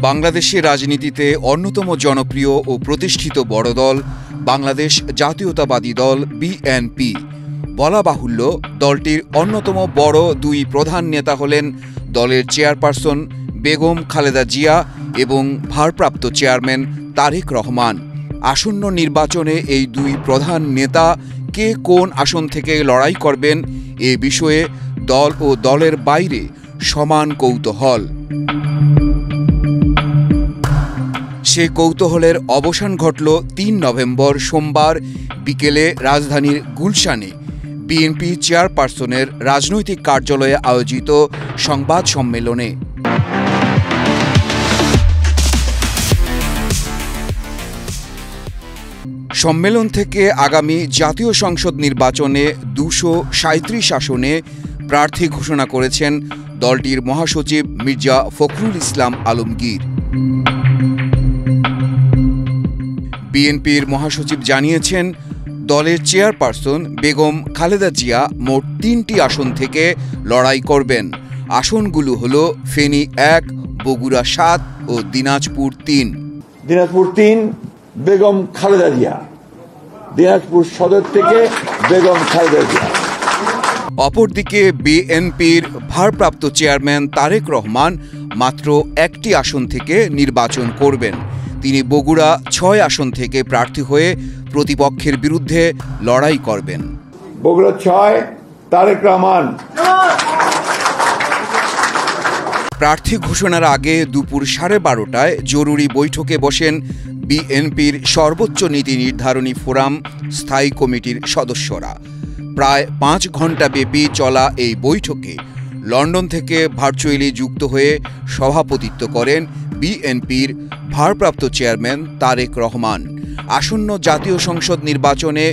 বাংলাদেশের রাজনীতিতে অন্যতম জনপ্রিয় ও প্রতিষ্ঠিত বড় দল বাংলাদেশ জাতীয়তাবাদী দল বিএনপি। বলা বাহুল্য, দলটির অন্যতম বড় দুই প্রধান নেতা হলেন দলের চেয়ারপারসন বেগম খালেদা জিয়া এবং ভারপ্রাপ্ত চেয়ারম্যান তারেক রহমান। আসন্ন নির্বাচনে এই দুই প্রধান নেতা কে কোন আসন থেকে লড়াই করবেন এ বিষয়ে দল ও দলের বাইরে সমান কৌতূহল। সে কৌতূহলের অবসান ঘটল ৩ নভেম্বর সোমবার বিকেলে রাজধানীর গুলশানে বিএনপি চেয়ারপারসনের রাজনৈতিক কার্যালয়ে আয়োজিত সংবাদ সম্মেলনে। সম্মেলন থেকে আগামী জাতীয় সংসদ নির্বাচনে ২৩৭ আসনে প্রার্থী ঘোষণা করেছেন দলটির মহাসচিব মির্জা ফখরুল ইসলাম আলমগীর। বিএনপির মহাসচিব জানিয়েছেন, দলের চেয়ারপারসন বেগম খালেদা জিয়া মোট ৩টি আসন থেকে লড়াই করবেন। আসনগুলো হল ফেনী ১, বগুড়া ৭ ও দিনাজপুর ৩। দিনাজপুর ৩ বেগম খালেদা জিয়া, দিনাজপুর সদর থেকে বেগম খালেদা জিয়া। অপরদিকে বিএনপির ভারপ্রাপ্ত চেয়ারম্যান তারেক রহমান মাত্র ১টি আসন থেকে নির্বাচন করবেন। তিনি বগুড়া ৬ আসন থেকে প্রার্থী হয়ে প্রতিপক্ষের বিরুদ্ধে লড়াই করবেন। বগুড়া ৬ তারেক রহমান। প্রার্থী ঘোষণার আগে দুপুর 12:30টায় জরুরি বৈঠকে বসেন বিএনপির সর্বোচ্চ নীতি নির্ধারণী ফোরাম স্থায়ী কমিটির সদস্যরা। প্রায় ৫ ঘণ্টা ব্যাপী চলা এই বৈঠকে লন্ডন থেকে ভার্চুয়ালি যুক্ত হয়ে সভাপতিত্ব করেন বিএনপির ভারপ্রাপ্ত চেয়ারম্যান তারেক রহমান। আসন্ন জাতীয় সংসদ নির্বাচনে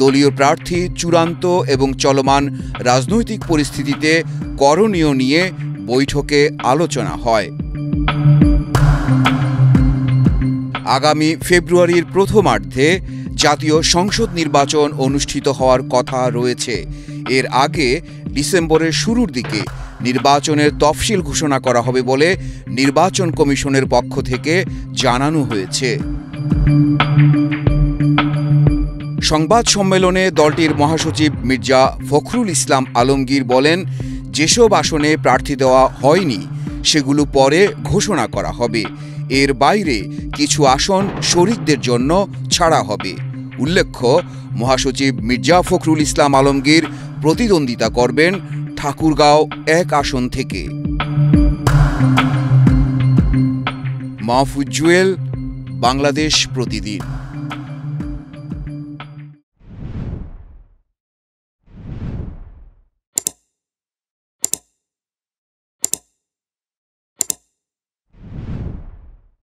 দলীয় প্রার্থী চূড়ান্ত এবং চলমান রাজনৈতিক পরিস্থিতিতে করণীয় নিয়ে বৈঠকে আলোচনা হয়। আগামী ফেব্রুয়ারির প্রথমার্ধে জাতীয় সংসদ নির্বাচন অনুষ্ঠিত হওয়ার কথা রয়েছে। এর আগে ডিসেম্বরের শুরুর দিকে নির্বাচনের তফসিল ঘোষণা করা হবে বলে নির্বাচন কমিশনের পক্ষ থেকে জানানো হয়েছে। সংবাদ সম্মেলনে দলটির মহাসচিব মির্জা ফখরুল ইসলাম আলমগীর বলেন, যেসব আসনে প্রার্থী দেওয়া হয়নি সেগুলো পরে ঘোষণা করা হবে। এর বাইরে কিছু আসন শরিকদের জন্য ছাড়া হবে। উল্লেখ্য, মহাসচিব মির্জা ফখরুল ইসলাম আলমগীর প্রতিদ্বন্দ্বিতা করবেন ঠাকুরগাঁও ১ আসন থেকে। মাহফুজ জুয়েল, বাংলাদেশ প্রতিদিন।